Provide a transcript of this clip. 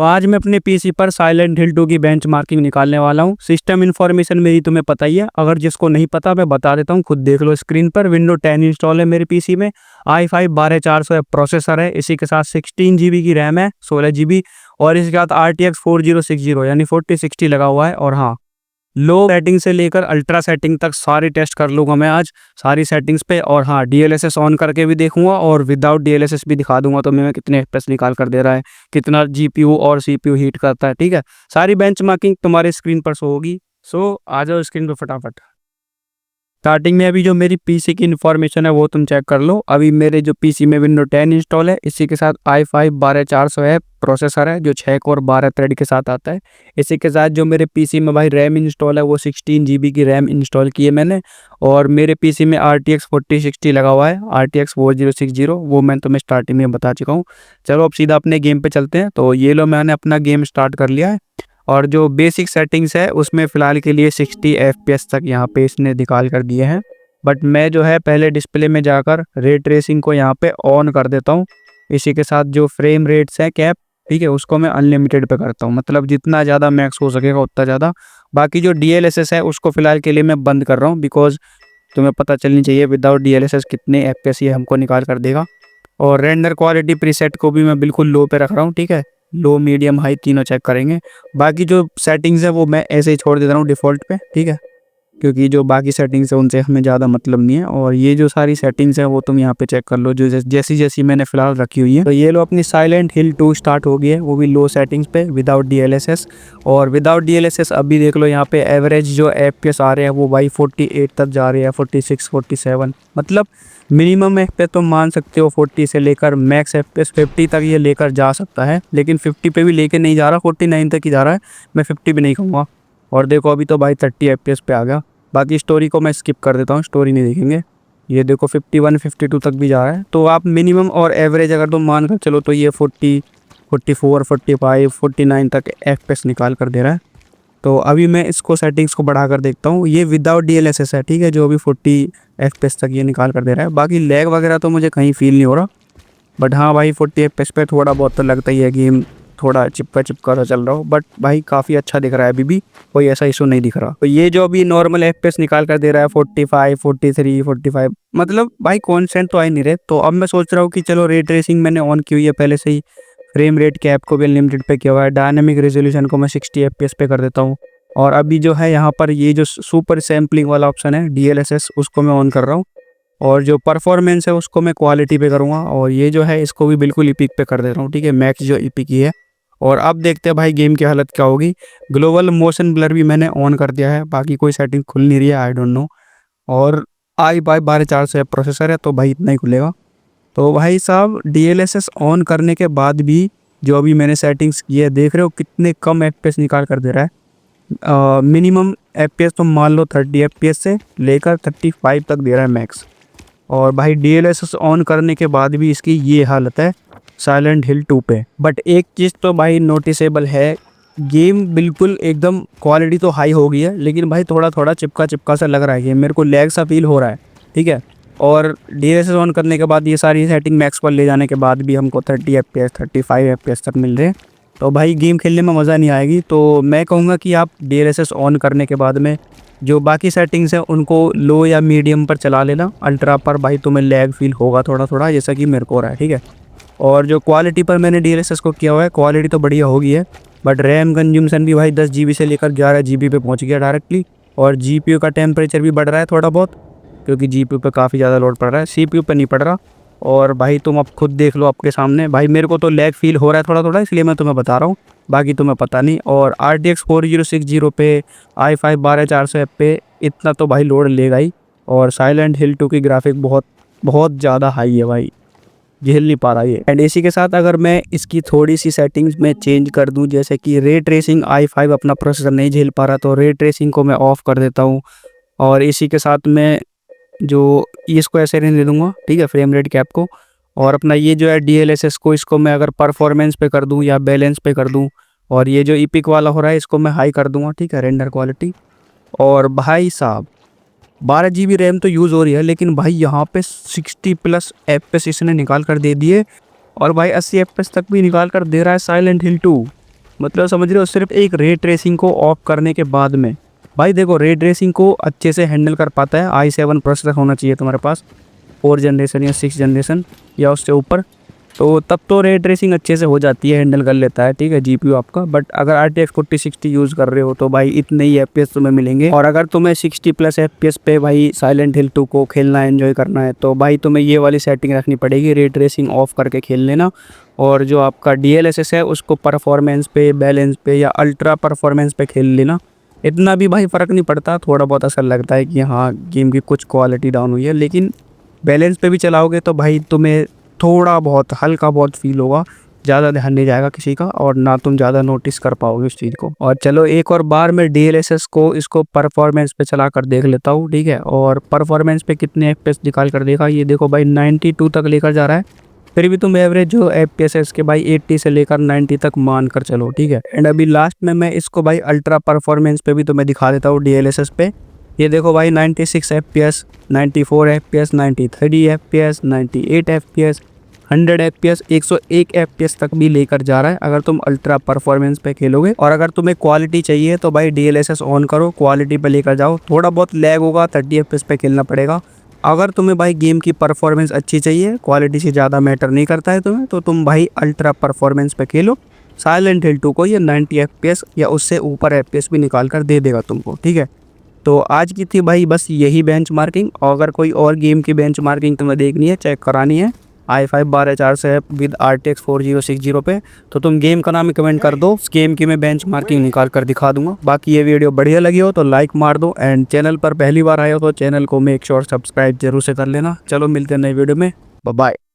तो आज मैं अपने पीसी पर साइलेंट हिल 2 की बेंचमार्किंग निकालने वाला हूँ। सिस्टम इन्फॉर्मेशन मेरी तुम्हें पता ही है, अगर जिसको नहीं पता मैं बता देता हूँ, खुद देख लो स्क्रीन पर। विंडो 10 इंस्टॉल है मेरे पीसी में। i5 12400 प्रोसेसर है, इसी के साथ 16 GB की रैम है, 16 GB, और इसके साथ RTX 4060 यानी 4060 लगा हुआ है। और हाँ, लो सेटिंग से लेकर अल्ट्रा सेटिंग तक सारी टेस्ट कर लूँगा मैं आज, सारी सेटिंग्स पे। और हाँ, DLSS ऑन करके भी देखूंगा और विदाउट DLSS भी दिखा दूंगा तो मैं कितने FPS निकाल कर दे रहा है, कितना GPU और CPU हीट करता है। ठीक है, सारी बेंचमार्किंग तुम्हारे स्क्रीन पर शो होगी। सो आ जाओ स्क्रीन पर फटाफट। स्टार्टिंग में अभी जो मेरी पीसी की इन्फॉर्मेशन है वो तुम चेक कर लो। अभी मेरे जो पीसी में विंडो 10 इंस्टॉल है, इसी के साथ i5 12400 है प्रोसेसर है, जो 6 कोर 12 थ्रेड के साथ आता है। इसी के साथ जो मेरे पीसी में भाई रैम इंस्टॉल है वो 16 GB की रैम इंस्टॉल की है मैंने। और मेरे पीसी में RTX 4060 लगा हुआ है, RTX 4060, वो मैं तुम्हें स्टार्टिंग में बता चुका हूँ। चलो अब सीधा अपने गेम पे चलते हैं। तो ये लो, मैंने अपना गेम स्टार्ट कर लिया है। और जो बेसिक सेटिंग्स है उसमें फ़िलहाल के लिए 60 FPS तक यहाँ पे इसने निकाल कर दिए हैं। बट मैं जो है पहले डिस्प्ले में जाकर रे ट्रेसिंग को यहाँ पे ऑन कर देता हूँ। इसी के साथ जो फ्रेम रेट्स है कैप, ठीक है, उसको मैं अनलिमिटेड पे करता हूँ, मतलब जितना ज़्यादा मैक्स हो सकेगा उतना ज़्यादा। बाकी जो DLSS है उसको फ़िलहाल के लिए मैं बंद कर रहा हूँ, बिकॉज तुम्हें पता चलनी चाहिए विदाउट DLSS कितने FPS ये हमको निकाल कर देगा। और रेंडर क्वालिटी प्रीसेट को भी मैं बिल्कुल लो पे रख रहा हूँ। ठीक है, लो मीडियम हाई तीनों चेक करेंगे। बाकी जो सेटिंग्स है वो मैं ऐसे ही छोड़ देता हूँ डिफ़ॉल्ट पे। ठीक है, क्योंकि जो बाकी सेटिंग्स है उनसे हमें ज़्यादा मतलब नहीं है। और ये जो सारी सेटिंग्स है वो तुम यहाँ पे चेक कर लो, जो जैसी जैसी मैंने फ़िलहाल रखी हुई है। तो ये लो, अपनी साइलेंट हिल 2 स्टार्ट हो गई है, वो भी लो सेटिंग्स पे विदाउट DLSS। और विदाउट DLSS अभी देख लो यहाँ पे एवरेज जो FPS आ रहे हैं वो भाई 48 तक जा रहे हैं, 46 47, मतलब मिनिमम FPS तो मान सकते हो 40 से लेकर मैक्स FPS 50 तक ये लेकर जा सकता है। लेकिन 50 पे भी लेके नहीं जा रहा, 49 तक ही जा रहा है, मैं 50 भी नहीं कहूँगा। और देखो अभी तो भाई 30 FPS पे आ गया। बाकी स्टोरी को मैं स्किप कर देता हूँ, स्टोरी नहीं देखेंगे। ये देखो 51 52 तक भी जा रहा है। तो आप मिनिमम और एवरेज अगर तुम मान कर चलो तो ये 40 44 45 49 तक FPS निकाल कर दे रहा है। तो अभी मैं इसको सेटिंग्स को बढ़ा कर देखता हूँ। ये विदाउट DLSS है, ठीक है, जो अभी 40 FPS तक ये निकाल कर दे रहा है। बाकी लैग वगैरह तो मुझे कहीं फील नहीं हो रहा। बट हाँ भाई, 40 FPS पे थोड़ा बहुत तो लगता ही है, गेम थोड़ा चिपका चिपका सा चल रहा हो। बट भाई काफ़ी अच्छा दिख रहा है, अभी भी कोई ऐसा इशू नहीं दिख रहा। तो ये जो अभी नॉर्मल FPS निकाल कर दे रहा है 45 43 45, मतलब भाई कॉन्स्टेंट तो आ ही नहीं रहे। तो अब मैं सोच रहा हूँ कि चलो रे ट्रेसिंग मैंने ऑन की हुई है पहले से ही, फ्रेम रेट कैप को भी अनलिमिटेड पे किया हुआ है, डायनेमिक रेजोल्यूशन को मैं 60 FPS पे कर देता हूँ। और अभी जो है यहाँ पर ये जो सुपर सैम्पलिंग वाला ऑप्शन है DLSS, उसको मैं ऑन कर रहा हूँ। और जो परफॉर्मेंस है उसको मैं क्वालिटी पे करूँगा। और ये जो है इसको भी बिल्कुल इपिक पे कर दे रहा हूँ, ठीक है, मैक्स जो इपिक की है। और अब देखते हैं भाई गेम की हालत क्या होगी। ग्लोबल मोशन ब्लर भी मैंने ऑन कर दिया है, बाकी कोई सेटिंग खुल नहीं रही है, आई डोंट नो। और i5 12400 प्रोसेसर है तो भाई इतना ही खुलेगा। तो भाई साहब DLSS ऑन करने के बाद भी जो अभी मैंने सेटिंग्स की है, देख रहे हो कितने कम FPS निकाल कर दे रहा है। मिनिमम FPS तो मान लो 30 FPS से लेकर 35 तक दे रहा है मैक्स। और भाई DLSS ऑन करने के बाद भी इसकी ये हालत है साइलेंट हिल 2 पे। बट एक चीज़ तो भाई नोटिसेबल है, गेम बिल्कुल एकदम क्वालिटी तो हाई हो गई है, लेकिन भाई थोड़ा थोड़ा चिपका चिपका सा लग रहा है, गेम मेरे को लैग सा फील हो रहा है। ठीक है, और DLSS ऑन करने के बाद ये सारी सेटिंग मैक्स पर ले जाने के बाद भी हमको 30 FPS 35 FPS तक मिल रहे हैं। तो भाई गेम खेलने में मज़ा नहीं आएगी। तो मैं कहूँगा कि आप DLSS ऑन करने के बाद में जो बाकी सेटिंग्स हैं उनको लो या मीडियम पर चला लेना। अल्ट्रा पर भाई तुम्हें लैग फील होगा थोड़ा थोड़ा, जैसा कि मेरे को हो रहा है। ठीक है, और जो क्वालिटी पर मैंने DLSS को किया हुआ है, क्वालिटी तो बढ़िया होगी है। बट रैम कंज्यूमशन भी भाई 10 GB से लेकर 11 GB पे पहुँच गया डायरेक्टली। और GPU का टेम्परेचर भी बढ़ रहा है थोड़ा बहुत, क्योंकि GPU पे काफ़ी ज़्यादा लोड पड़ रहा है, CPU पे नहीं पड़ रहा। और भाई तुम अब खुद देख लो आपके सामने, भाई मेरे को तो लैग फील हो रहा है थोड़ा थोड़ा, इसलिए मैं तुम्हें बता रहा हूँ, बाकी तुम्हें पता नहीं। और RTX 4060 पे i5 12400 पे इतना तो भाई लोड लेगा ही। और साइलेंट हिल 2 की ग्राफिक बहुत बहुत ज़्यादा हाई है भाई, झेल नहीं पा रहा ये। एंड इसी के साथ अगर मैं इसकी थोड़ी सी सेटिंग्स में चेंज कर दूं, जैसे कि रे ट्रेसिंग i5 अपना प्रोसेसर नहीं झेल पा रहा, तो रे ट्रेसिंग को मैं ऑफ़ कर देता हूँ। और इसी के साथ मैं जो इसको ऐसे रहने दे दूँगा, ठीक है, फ्रेम रेट कैप को। और अपना ये जो है DLSS को, इसको मैं अगर परफॉर्मेंस पे कर दूँ या बैलेंस पे कर दूँ। और ये जो इपिक वाला हो रहा है इसको मैं हाई कर दूँगा, ठीक है, रेंडर क्वालिटी। और भाई साहब 12 GB रैम तो यूज़ हो रही है, लेकिन भाई यहाँ पे 60+ FPS इसने निकाल कर दे दिए। और भाई 80 FPS तक भी निकाल कर दे रहा है साइलेंट हिल 2। मतलब समझ रहे हो, सिर्फ एक रे ट्रेसिंग को ऑफ करने के बाद में। भाई देखो, रे ट्रेसिंग को अच्छे से हैंडल कर पाता है i7 प्रोसेसर होना चाहिए तुम्हारे पास, 4 जनरेशन या 6 जनरेशन या उससे ऊपर, तो तब तो रे ट्रेसिंग अच्छे से हो जाती है, हैंडल कर लेता है, ठीक है, जीपीयू आपका। बट अगर RTX 4060 यूज़ कर रहे हो तो भाई इतने ही FPS तुम्हें मिलेंगे। और अगर तुम्हें 60+ FPS पे भाई साइलेंट हिल 2 को खेलना है, एंजॉय करना है, तो भाई तुम्हें ये वाली सेटिंग रखनी पड़ेगी, रे ट्रेसिंग ऑफ करके खेल लेना। और जो आपका DLSS है उसको परफॉर्मेंस पे, बैलेंस पे या अल्ट्रा परफॉर्मेंस पे खेल लेना। इतना भी भाई फ़र्क नहीं पड़ता, थोड़ा बहुत असर लगता है कि हाँ गेम की कुछ क्वालिटी डाउन हुई है, लेकिन बैलेंस पे भी चलाओगे तो भाई तुम्हें थोड़ा बहुत हल्का बहुत फील होगा, ज़्यादा ध्यान नहीं जाएगा किसी का, और ना तुम ज़्यादा नोटिस कर पाओगे उस चीज़ को। और चलो एक और बार मैं DLSS को इसको परफॉर्मेंस पे चला कर देख लेता हूँ, ठीक है। और परफॉर्मेंस पे कितने FPS निकाल कर देखा, ये देखो भाई 92 तक लेकर जा रहा है। फिर भी तुम एवरेज जो FPS है इसके भाई 80 से लेकर 90 तक मान कर चलो, ठीक है। एंड अभी लास्ट में मैं इसको भाई अल्ट्रा परफॉर्मेंस पे भी तुम्हें दिखा देता हूँ DLSS पे। ये देखो भाई 96 FPS, 94 FPS, 93 FPS, 98 FPS, 100 FPS, 101 FPS तक भी लेकर जा रहा है अगर तुम अल्ट्रा परफॉर्मेंस पे खेलोगे। और अगर तुम्हें क्वालिटी चाहिए तो भाई DLSS ऑन करो, क्वालिटी पे लेकर जाओ, थोड़ा बहुत लैग होगा, 30 FPS पे खेलना पड़ेगा। अगर तुम्हें भाई गेम की परफॉर्मेंस अच्छी चाहिए, क्वालिटी से ज़्यादा मैटर नहीं करता है तुम्हें, तो तुम भाई अल्ट्रा परफॉर्मेंस पे खेलो। साइलेंट हिल 2 को ये 90 FPS या उससे ऊपर FPS भी निकाल कर दे देगा तुमको, ठीक है। तो आज की थी भाई बस यही बेंचमार्किंग। और अगर कोई और गेम की बेंचमार्किंग तुम्हें देखनी है, चेक करानी है, i5 12400 है विद RTX 4060 पे, तो तुम गेम का नाम ही कमेंट कर दो, उस गेम की मैं बेंचमार्किंग निकाल कर दिखा दूंगा। बाकी ये वीडियो बढ़िया लगी हो तो लाइक मार दो, एंड चैनल पर पहली बार आए हो तो चैनल को मेक श्योर सब्सक्राइब जरूर से कर लेना। चलो मिलते हैं नई वीडियो में, बाय बाय।